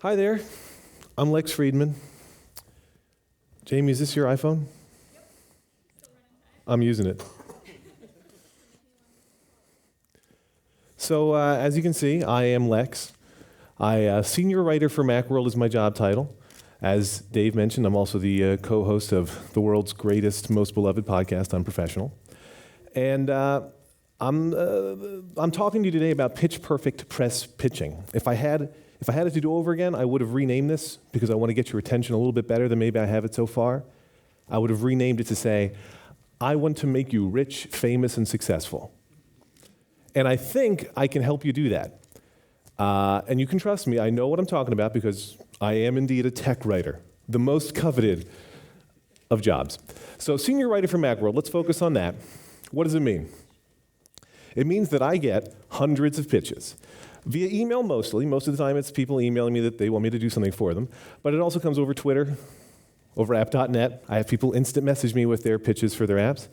Hi there, I'm Lex Friedman. Jamie, is this your iPhone? I'm using it. So, as you can see, I am Lex. Senior writer for Macworld is my job title. As Dave mentioned, I'm also the co-host of the world's greatest, most beloved podcast, Unprofessional. And I'm talking to you today about pitch-perfect press pitching. If I had it to do over again, I would have renamed this because I want to get your attention a little bit better than maybe I have it so far. I would have renamed it to say, I want to make you rich, famous, and successful. And I think I can help you do that. And you can trust me, I know what I'm talking about because I am indeed a tech writer, the most coveted of jobs. So senior writer for Macworld, let's focus on that. What does it mean? It means that I get hundreds of pitches. Via email mostly. Most of the time it's people emailing me that they want me to do something for them. But it also comes over Twitter, over app.net. I have people instant message me with their pitches for their apps.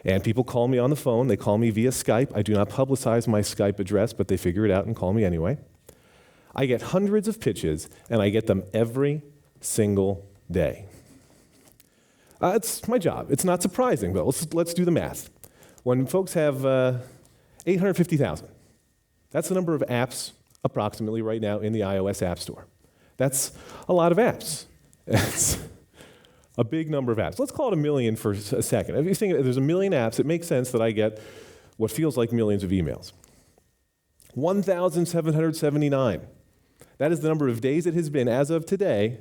And people call me on the phone. They call me via Skype. I do not publicize my Skype address, but they figure it out and call me anyway. I get hundreds of pitches, and I get them every single day. It's my job. It's not surprising, but let's do the math. When folks have 850,000, that's the number of apps approximately right now in the iOS App Store. That's a lot of apps. It's a big number of apps. Let's call it 1 million for a second. If you think there's 1 million apps, it makes sense that I get what feels like millions of emails. 1,779. That is the number of days it has been as of today.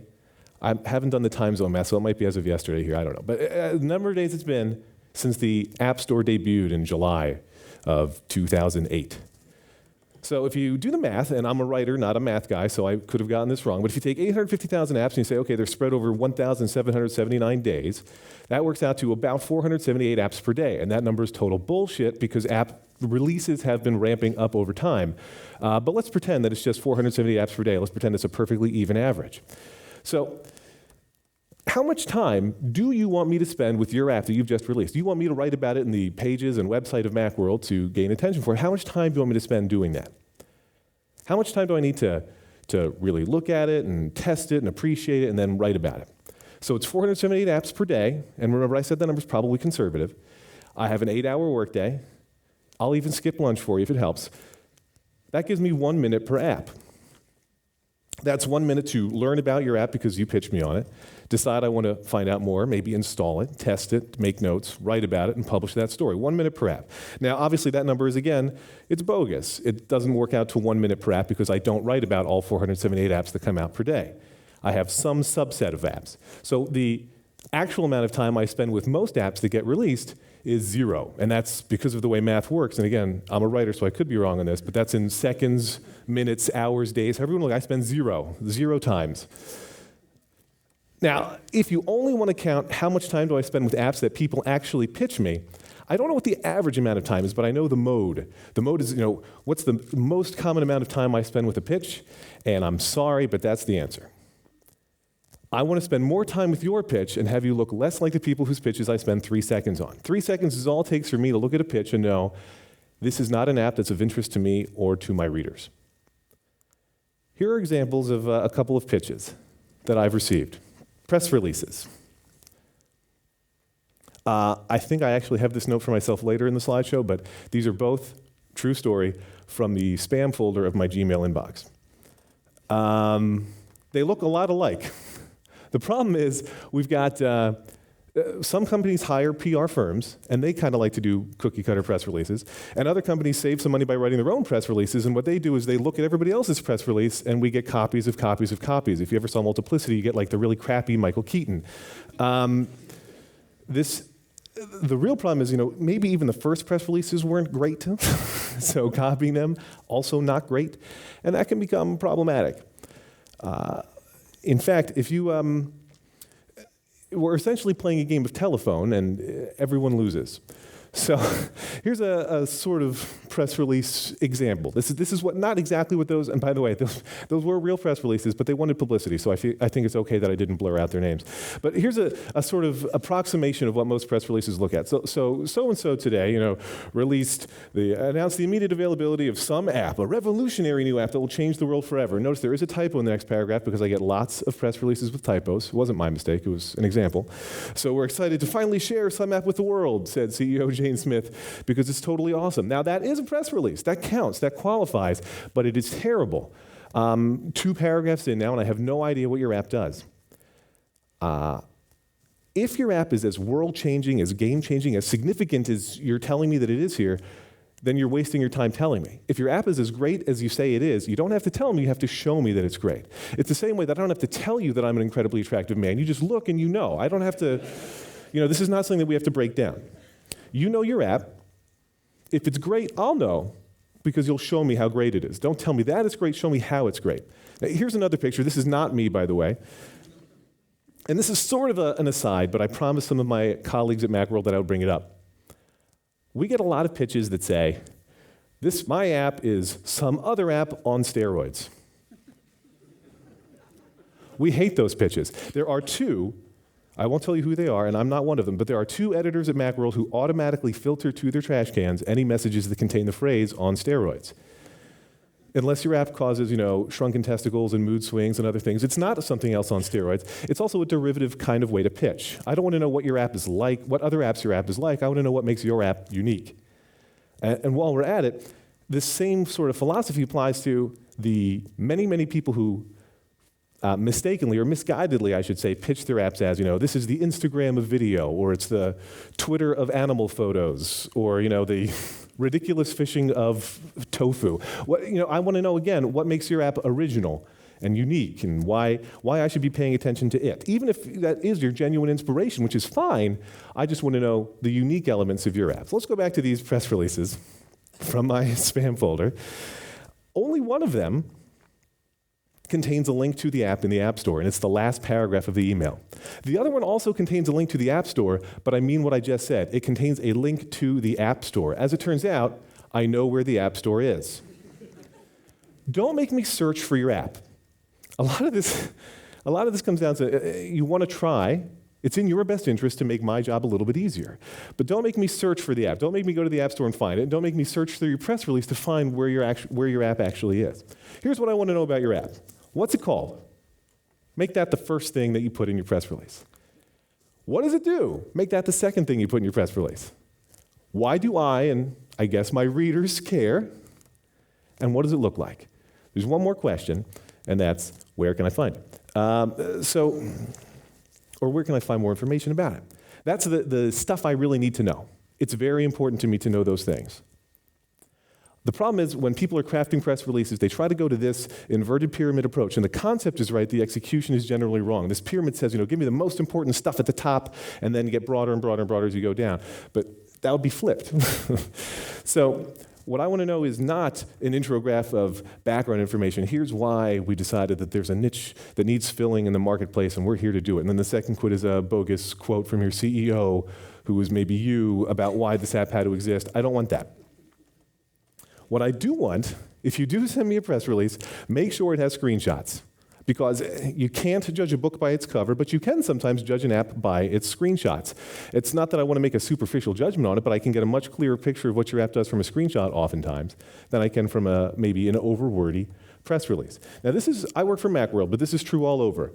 I haven't done the time zone math, so it might be as of yesterday here, I don't know. But the number of days it's been since the App Store debuted in July of 2008. So if you do the math, and I'm a writer, not a math guy, so I could have gotten this wrong, but if you take 850,000 apps and you say, okay, they're spread over 1,779 days, that works out to about 478 apps per day, and that number is total bullshit because app releases have been ramping up over time. But let's pretend that it's just 478 apps per day. Let's pretend it's a perfectly even average. So how much time do you want me to spend with your app that you've just released? Do you want me to write about it in the pages and website of Macworld to gain attention for it? How much time do you want me to spend doing that? How much time do I need to really look at it and test it and appreciate it and then write about it? So it's 478 apps per day, and remember I said that number's probably conservative. I have an 8-hour workday. I'll even skip lunch for you if it helps. That gives me 1 minute per app. That's 1 minute to learn about your app because you pitched me on it, decide I want to find out more, maybe install it, test it, make notes, write about it, and publish that story. 1 minute per app. Now, obviously, that number is, again, it's bogus. It doesn't work out to 1 minute per app because I don't write about all 478 apps that come out per day. I have some subset of apps. So the actual amount of time I spend with most apps that get released is 0, and that's because of the way math works. And again, I'm a writer, so I could be wrong on this, but that's in seconds, minutes, hours, days. Everyone, look, I spend 0 times. Now, if you only want to count how much time do I spend with apps that people actually pitch me, I don't know what the average amount of time is, but I know the mode. The mode is, what's the most common amount of time I spend with a pitch? And I'm sorry, but that's the answer. I want to spend more time with your pitch and have you look less like the people whose pitches I spend 3 seconds on. 3 seconds is all it takes for me to look at a pitch and know this is not an app that's of interest to me or to my readers. Here are examples of a couple of pitches that I've received. Press releases. I think I actually have this note for myself later in the slideshow, but these are both, true story, from the spam folder of my Gmail inbox. They look a lot alike. The problem is we've got some companies hire PR firms, and they kind of like to do cookie-cutter press releases, and other companies save some money by writing their own press releases, and what they do is they look at everybody else's press release, and we get copies of copies of copies. If you ever saw Multiplicity, you get like the really crappy Michael Keaton. The real problem is, maybe even the first press releases weren't great, so copying them, also not great, and that can become problematic. In fact, if you we're essentially playing a game of telephone, and everyone loses. So here's a sort of press release example. This is what, not exactly what those, and by the way, those were real press releases, but they wanted publicity, so I think it's okay that I didn't blur out their names. But here's a sort of approximation of what most press releases look at. So-and-so today, announced the immediate availability of some app, a revolutionary new app that will change the world forever. Notice there is a typo in the next paragraph because I get lots of press releases with typos. It wasn't my mistake, it was an example. So we're excited to finally share some app with the world, said CEO Jane Smith, because it's totally awesome. Now that is a press release, that counts, that qualifies, but it is terrible. 2 paragraphs in now and I have no idea what your app does. If your app is as world-changing, as game-changing, as significant as you're telling me that it is here, then you're wasting your time telling me. If your app is as great as you say it is, you don't have to tell me, you have to show me that it's great. It's the same way that I don't have to tell you that I'm an incredibly attractive man. You just look and you know. I don't have to, this is not something that we have to break down. You know your app. If it's great, I'll know because you'll show me how great it is. Don't tell me that it's great, show me how it's great. Now, here's another picture. This is not me, by the way. And this is sort of an aside, but I promised some of my colleagues at Macworld that I would bring it up. We get a lot of pitches that say, my app is some other app on steroids. We hate those pitches. There are 2, I won't tell you who they are, and I'm not one of them, but there are 2 editors at Macworld who automatically filter to their trash cans any messages that contain the phrase on steroids. Unless your app causes, shrunken testicles and mood swings and other things, it's not something else on steroids. It's also a derivative kind of way to pitch. I don't want to know what your app is like, what other apps your app is like. I want to know what makes your app unique. And while we're at it, this same sort of philosophy applies to the many, many people who mistakenly or misguidedly, I should say, pitch their apps as, this is the Instagram of video, or it's the Twitter of animal photos, or, the ridiculous fishing of tofu. I want to know, again, what makes your app original and unique and why I should be paying attention to it. Even if that is your genuine inspiration, which is fine, I just want to know the unique elements of your app. So let's go back to these press releases from my spam folder. Only one of them contains a link to the app in the App Store, and it's the last paragraph of the email. The other one also contains a link to the App Store, but I mean what I just said. It contains a link to the App Store. As it turns out, I know where the App Store is. Don't make me search for your app. A lot of this comes down to you want to try. It's in your best interest to make my job a little bit easier. But don't make me search for the app. Don't make me go to the App Store and find it. Don't make me search through your press release to find where your app actually is. Here's what I want to know about your app. What's it called? Make that the first thing that you put in your press release. What does it do? Make that the second thing you put in your press release. Why do I, and I guess my readers, care? And what does it look like? There's one more question, and that's, where can I find it? Or where can I find more information about it? That's the stuff I really need to know. It's very important to me to know those things. The problem is when people are crafting press releases, they try to go to this inverted pyramid approach, and the concept is right, the execution is generally wrong. This pyramid says, give me the most important stuff at the top, and then you get broader and broader and broader as you go down. But that would be flipped. So what I want to know is not an intro graph of background information. Here's why we decided that there's a niche that needs filling in the marketplace, and we're here to do it. And then the second quote is a bogus quote from your CEO, who was maybe you, about why this app had to exist. I don't want that. What I do want, if you do send me a press release, make sure it has screenshots. Because you can't judge a book by its cover, but you can sometimes judge an app by its screenshots. It's not that I want to make a superficial judgment on it, but I can get a much clearer picture of what your app does from a screenshot oftentimes than I can from maybe an overwordy press release. Now I work for Macworld, but this is true all over.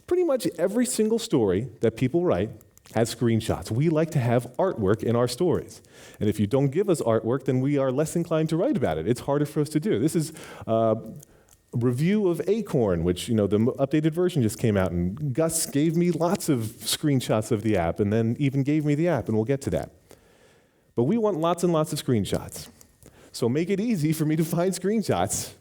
Pretty much every single story that people write has screenshots. We like to have artwork in our stories. And if you don't give us artwork, then we are less inclined to write about it. It's harder for us to do. This is a review of Acorn, which, the updated version just came out, and Gus gave me lots of screenshots of the app and then even gave me the app, and we'll get to that. But we want lots and lots of screenshots. So make it easy for me to find screenshots.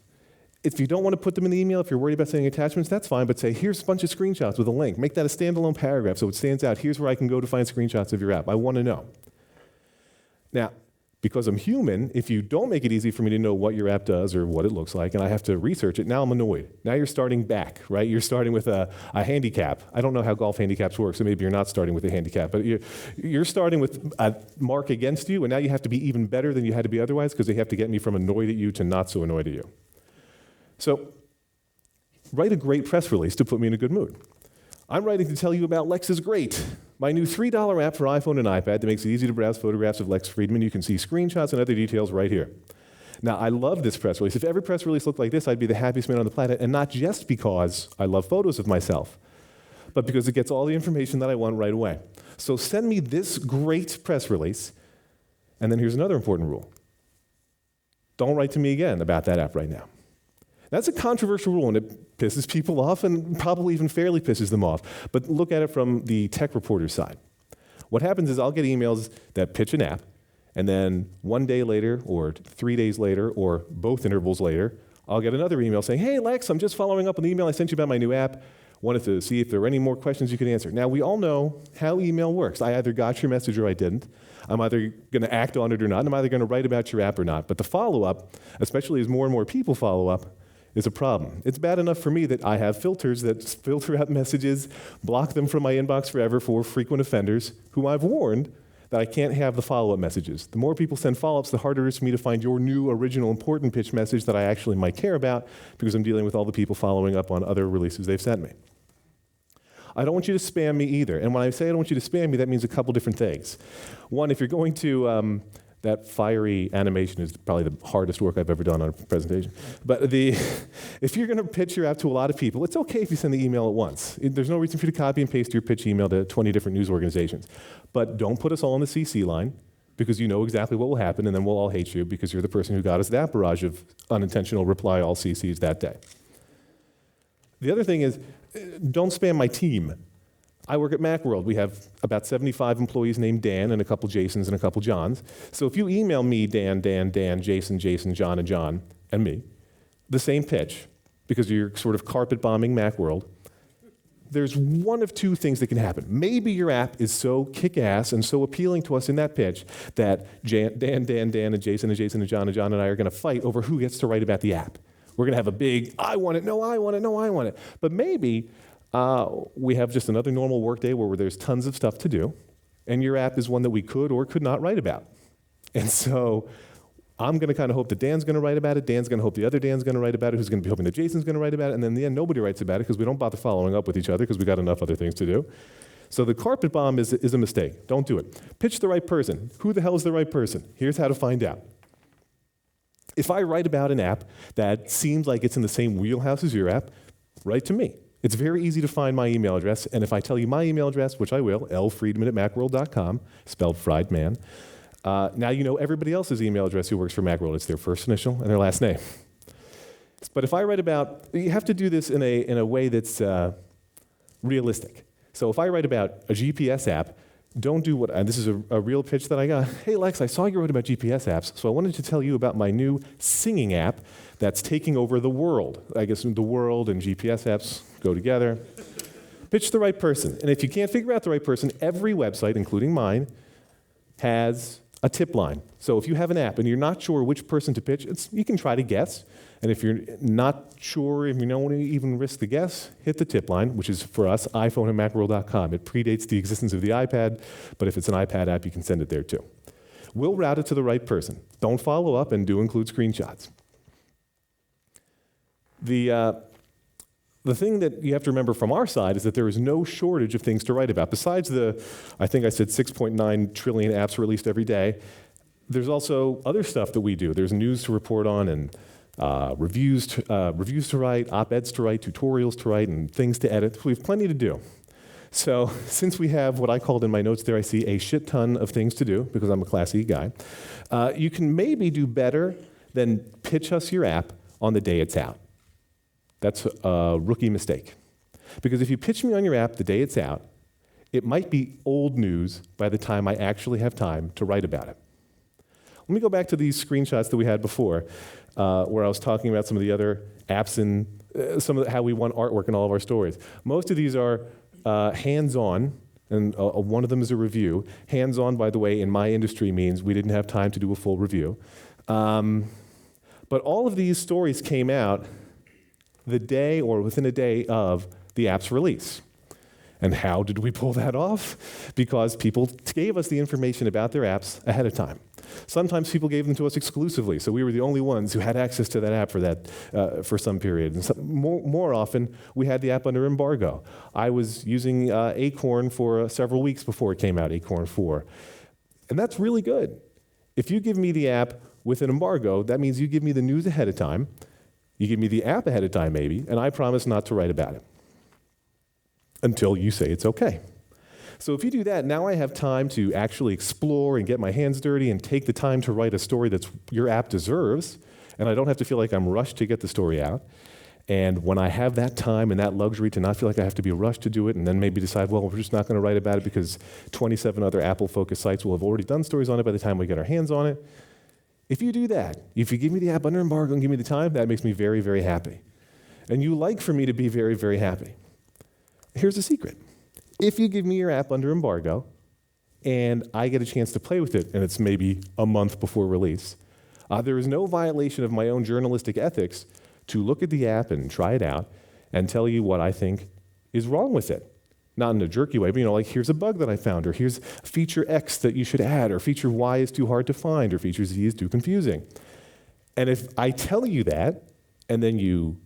If you don't want to put them in the email, if you're worried about sending attachments, that's fine, but say, here's a bunch of screenshots with a link. Make that a standalone paragraph so it stands out. Here's where I can go to find screenshots of your app. I want to know. Now, because I'm human, if you don't make it easy for me to know what your app does or what it looks like, and I have to research it, now I'm annoyed. Now you're starting back, right? You're starting with a handicap. I don't know how golf handicaps work, so maybe you're not starting with a handicap, but you're starting with a mark against you, and now you have to be even better than you had to be otherwise because they have to get me from annoyed at you to not so annoyed at you. So write a great press release to put me in a good mood. I'm writing to tell you about Lex is Great, my new $3 app for iPhone and iPad that makes it easy to browse photographs of Lex Friedman. You can see screenshots and other details right here. Now, I love this press release. If every press release looked like this, I'd be the happiest man on the planet, and not just because I love photos of myself, but because it gets all the information that I want right away. So send me this great press release, and then here's another important rule. Don't write to me again about that app right now. That's a controversial rule, and it pisses people off and probably even fairly pisses them off. But look at it from the tech reporter side. What happens is I'll get emails that pitch an app, and then 1 day later or 3 days later or both intervals later, I'll get another email saying, hey, Lex, I'm just following up on the email I sent you about my new app. Wanted to see if there were any more questions you could answer. Now, we all know how email works. I either got your message or I didn't. I'm either going to act on it or not. And I'm either going to write about your app or not. But the follow-up, especially as more and more people follow up, is a problem. It's bad enough for me that I have filters that filter out messages, block them from my inbox forever for frequent offenders, whom I've warned that I can't have the follow-up messages. The more people send follow-ups, the harder it is for me to find your new, original, important pitch message that I actually might care about because I'm dealing with all the people following up on other releases they've sent me. I don't want you to spam me either. And when I say I don't want you to spam me, that means a couple different things. One, if you're going to, that fiery animation is probably the hardest work I've ever done on a presentation. But if you're going to pitch your app to a lot of people, it's okay if you send the email at once. There's no reason for you to copy and paste your pitch email to 20 different news organizations. But don't put us all on the CC line, because you know exactly what will happen, and then we'll all hate you because you're the person who got us that barrage of unintentional reply all CCs that day. The other thing is, don't spam my team. I work at Macworld. We have about 75 employees named Dan and a couple Jasons and a couple Johns. So if you email me, Dan, Jason, John, and John, and me, the same pitch, because you're sort of carpet bombing Macworld, there's one of two things that can happen. Maybe your app is so kick-ass and so appealing to us in that pitch that Dan, and Jason, and John, and I are going to fight over who gets to write about the app. We're going to have a big, I want it, no, I want it, no, I want it. But maybe we have just another normal workday where there's tons of stuff to do, and your app is one that we could or could not write about. And so I'm going to kind of hope that Dan's going to write about it, Dan's going to hope the other Dan's going to write about it, who's going to be hoping that Jason's going to write about it, and then in the end, nobody writes about it because we don't bother following up with each other because we got enough other things to do. So the carpet bomb is a mistake. Don't do it. Pitch the right person. Who the hell is the right person? Here's how to find out. If I write about an app that seems like it's in the same wheelhouse as your app, write to me. It's very easy to find my email address, and if I tell you my email address, which I will, lfriedman@macworld.com, spelled Friedman, now you know everybody else's email address who works for Macworld. It's their first initial and their last name. But if I write about, you have to do this in a way that's realistic. So if I write about a GPS app, don't do what, and this is a real pitch that I got. Hey, Lex, I saw you wrote about GPS apps, so I wanted to tell you about my new singing app that's taking over the world. I guess the world and GPS apps go together. Pitch the right person. And if you can't figure out the right person, every website, including mine, has a tip line. So if you have an app and you're not sure which person to pitch, you can try to guess. And if you're not sure, if you don't want to even risk the guess, hit the tip line, which is for us, iPhone@macworld.com. It predates the existence of the iPad, but if it's an iPad app, you can send it there too. We'll route it to the right person. Don't follow up, and do include screenshots. The thing that you have to remember from our side is that there is no shortage of things to write about. Besides I think I said 6.9 trillion apps released every day, there's also other stuff that we do. There's news to report on, and reviews to write, op-eds to write, tutorials to write, and things to edit. We have plenty to do. So since we have what I called in my notes there, I see a shit ton of things to do, because I'm a Class E guy, you can maybe do better than pitch us your app on the day it's out. That's a rookie mistake. Because if you pitch me on your app the day it's out, it might be old news by the time I actually have time to write about it. Let me go back to these screenshots that we had before, where I was talking about some of the other apps and how we want artwork in all of our stories. Most of these are hands-on and one of them is a review. Hands-on, by the way, in my industry means we didn't have time to do a full review. But all of these stories came out the day or within a day of the app's release. And how did we pull that off? Because people gave us the information about their apps ahead of time. Sometimes people gave them to us exclusively, so we were the only ones who had access to that app for some period. And more often, we had the app under embargo. I was using Acorn for several weeks before it came out, Acorn 4. And that's really good. If you give me the app with an embargo, that means you give me the news ahead of time, you give me the app ahead of time maybe, and I promise not to write about it until you say it's okay. So if you do that, now I have time to actually explore and get my hands dirty and take the time to write a story that your app deserves, and I don't have to feel like I'm rushed to get the story out. And when I have that time and that luxury to not feel like I have to be rushed to do it and then maybe decide, well, we're just not going to write about it because 27 other Apple-focused sites will have already done stories on it by the time we get our hands on it. If you do that, if you give me the app under embargo and give me the time, that makes me very, very happy. And you like for me to be very, very happy. Here's the secret. If you give me your app under embargo and I get a chance to play with it, and it's maybe a month before release, there is no violation of my own journalistic ethics to look at the app and try it out and tell you what I think is wrong with it. Not in a jerky way, but like here's a bug that I found, or here's feature X that you should add, or feature Y is too hard to find, or feature Z is too confusing. And if I tell you that, and then you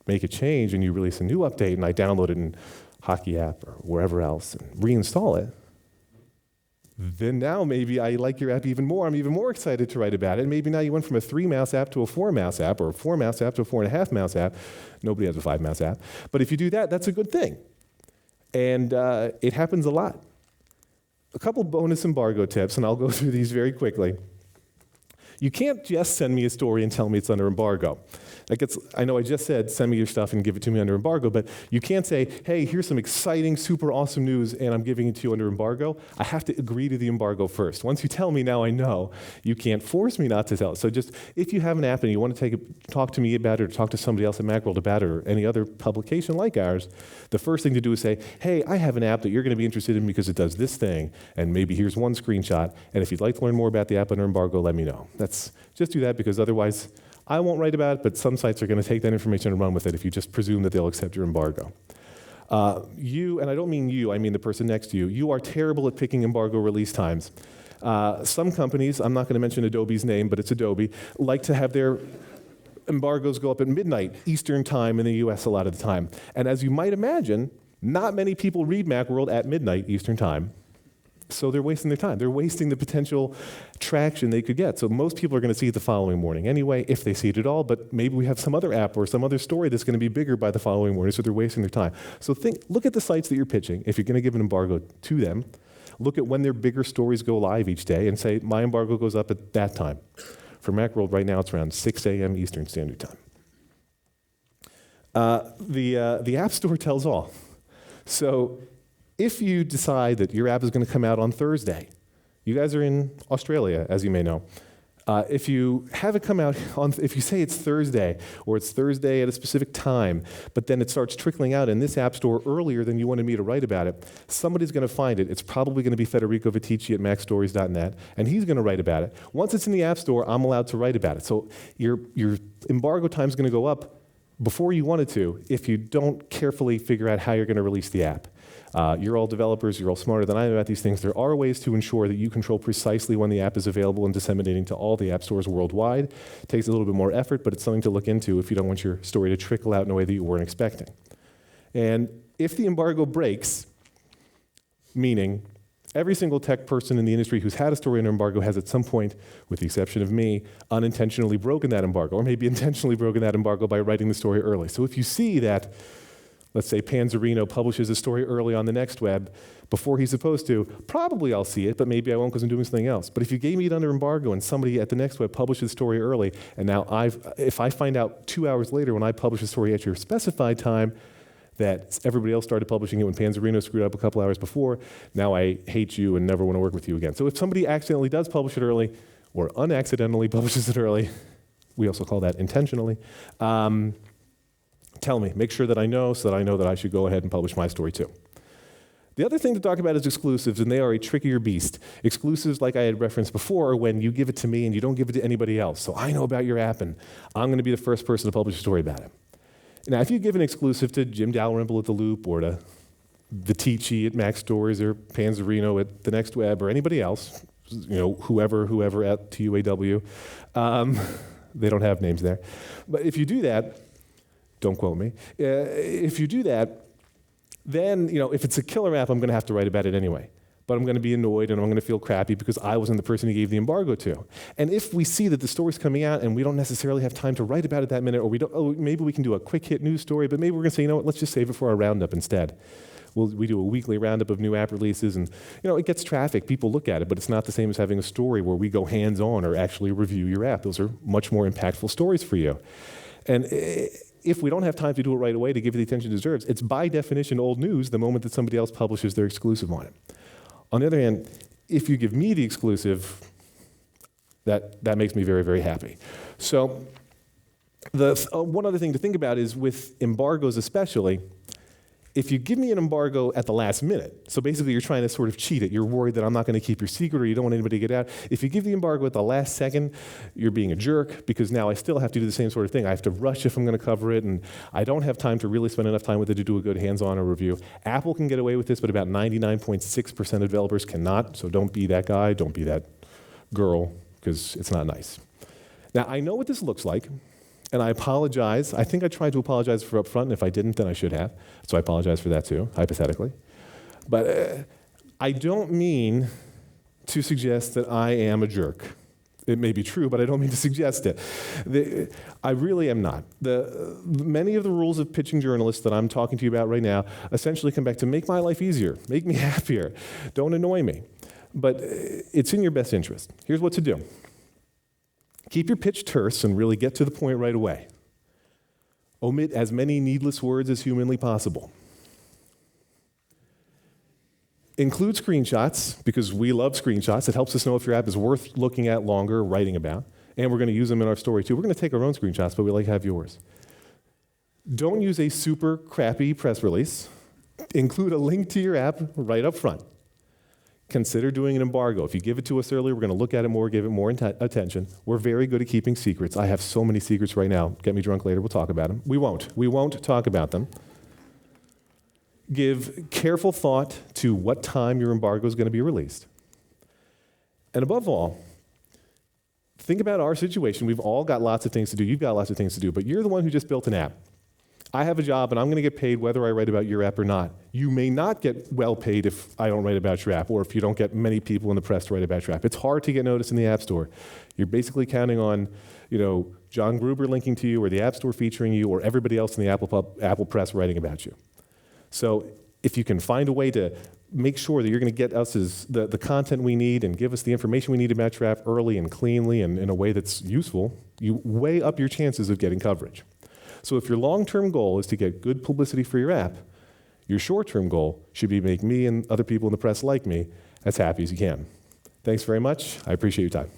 make a change and you release a new update and I download it in Hockey app or wherever else and reinstall it, then now maybe I like your app even more. I'm even more excited to write about it. Maybe now you went from a 3-mouse app to a 4-mouse app, or a 4-mouse app to a 4.5-mouse app. Nobody has a 5-mouse app. But if you do that, that's a good thing. And it happens a lot. A couple bonus embargo tips, and I'll go through these very quickly. You can't just send me a story and tell me it's under embargo. I know I just said send me your stuff and give it to me under embargo, but you can't say, hey, here's some exciting, super awesome news, and I'm giving it to you under embargo. I have to agree to the embargo first. Once you tell me, now I know. You can't force me not to tell. So just, if you have an app and you want to talk to me about it, or talk to somebody else at Macworld about it, or any other publication like ours, the first thing to do is say, hey, I have an app that you're going to be interested in because it does this thing, and maybe here's one screenshot, and if you'd like to learn more about the app under embargo, let me know. Just do that, because otherwise, I won't write about it, but some sites are going to take that information and run with it if you just presume that they'll accept your embargo. You, and I don't mean you, I mean the person next to you, you are terrible at picking embargo release times. Some companies, I'm not going to mention Adobe's name, but it's Adobe, like to have their embargoes go up at midnight Eastern time in the US a lot of the time. And as you might imagine, not many people read Macworld at midnight Eastern time. So they're wasting their time. They're wasting the potential traction they could get. So most people are going to see it the following morning anyway, if they see it at all, but maybe we have some other app or some other story that's going to be bigger by the following morning, so they're wasting their time. So look at the sites that you're pitching. If you're going to give an embargo to them, look at when their bigger stories go live each day and say, my embargo goes up at that time. For Macworld right now, it's around 6 a.m. Eastern Standard Time. The App Store tells all. So if you decide that your app is going to come out on Thursday, you guys are in Australia, as you may know. If you have it come out if you say it's Thursday, or it's Thursday at a specific time, but then it starts trickling out in this app store earlier than you wanted me to write about it, somebody's going to find it. It's probably going to be Federico Vitici at macstories.net, and he's going to write about it. Once it's in the app store, I'm allowed to write about it. So your embargo time is going to go up before you wanted to if you don't carefully figure out how you're going to release the app. You're all developers, you're all smarter than I am about these things. There are ways to ensure that you control precisely when the app is available and disseminating to all the app stores worldwide. It takes a little bit more effort, but it's something to look into if you don't want your story to trickle out in a way that you weren't expecting. And if the embargo breaks, meaning every single tech person in the industry who's had a story under embargo has at some point, with the exception of me, unintentionally broken that embargo, or maybe intentionally broken that embargo by writing the story early. So if you see that, let's say Panzerino publishes a story early on the Next Web before he's supposed to, probably I'll see it, but maybe I won't because I'm doing something else. But if you gave me it under embargo and somebody at the Next Web published a story early, and now if I find out 2 hours later when I publish a story at your specified time that everybody else started publishing it when Panzerino screwed up a couple hours before, now I hate you and never want to work with you again. So if somebody accidentally does publish it early, or unaccidentally publishes it early, we also call that intentionally, tell me, make sure that I know so that I know that I should go ahead and publish my story too. The other thing to talk about is exclusives, and they are a trickier beast. Exclusives, like I had referenced before, are when you give it to me and you don't give it to anybody else. So I know about your app, and I'm going to be the first person to publish a story about it. Now, if you give an exclusive to Jim Dalrymple at The Loop, or to Vitici at Mac Stories, or Panzerino at The Next Web, or anybody else, whoever at TUAW, they don't have names there. But if you do that, don't quote me, if you do that, then, if it's a killer app, I'm going to have to write about it anyway. But I'm going to be annoyed and I'm going to feel crappy because I wasn't the person he gave the embargo to. And if we see that the story's coming out and we don't necessarily have time to write about it that minute, or maybe we can do a quick hit news story, but maybe we're going to say, let's just save it for our roundup instead. We do a weekly roundup of new app releases, and it gets traffic, people look at it, but it's not the same as having a story where we go hands-on or actually review your app. Those are much more impactful stories for you. And if we don't have time to do it right away to give it the attention it deserves, it's by definition old news the moment that somebody else publishes their exclusive on it. On the other hand, if you give me the exclusive, that makes me very, very happy. So one other thing to think about is with embargoes especially, if you give me an embargo at the last minute, so basically you're trying to sort of cheat it, you're worried that I'm not going to keep your secret or you don't want anybody to get out. If you give the embargo at the last second, you're being a jerk because now I still have to do the same sort of thing. I have to rush if I'm going to cover it, and I don't have time to really spend enough time with it to do a good hands-on review. Apple can get away with this, but about 99.6% of developers cannot, so don't be that guy, don't be that girl, because it's not nice. Now, I know what this looks like. And I apologize. I think I tried to apologize for up front, and if I didn't, then I should have. So I apologize for that too, hypothetically. But I don't mean to suggest that I am a jerk. It may be true, but I don't mean to suggest it. I really am not. Many of the rules of pitching journalists that I'm talking to you about right now essentially come back to make my life easier, make me happier, don't annoy me. But it's in your best interest. Here's what to do. Keep your pitch terse and really get to the point right away. Omit as many needless words as humanly possible. Include screenshots, because we love screenshots. It helps us know if your app is worth looking at longer, writing about. And we're going to use them in our story too. We're going to take our own screenshots, but we like to have yours. Don't use a super crappy press release. Include a link to your app right up front. Consider doing an embargo. If you give it to us early, we're going to look at it more, give it more attention. We're very good at keeping secrets. I have so many secrets right now. Get me drunk later, we'll talk about them. We won't talk about them. Give careful thought to what time your embargo is going to be released. And above all, think about our situation. We've all got lots of things to do. You've got lots of things to do, but you're the one who just built an app. I have a job, and I'm going to get paid whether I write about your app or not. You may not get well paid if I don't write about your app, or if you don't get many people in the press to write about your app. It's hard to get noticed in the App Store. You're basically counting on, John Gruber linking to you, or the App Store featuring you, or everybody else in the Apple press writing about you. So if you can find a way to make sure that you're going to get us the content we need and give us the information we need about your app early and cleanly and in a way that's useful, you weigh up your chances of getting coverage. So if your long-term goal is to get good publicity for your app, your short-term goal should be make me and other people in the press like me as happy as you can. Thanks very much. I appreciate your time.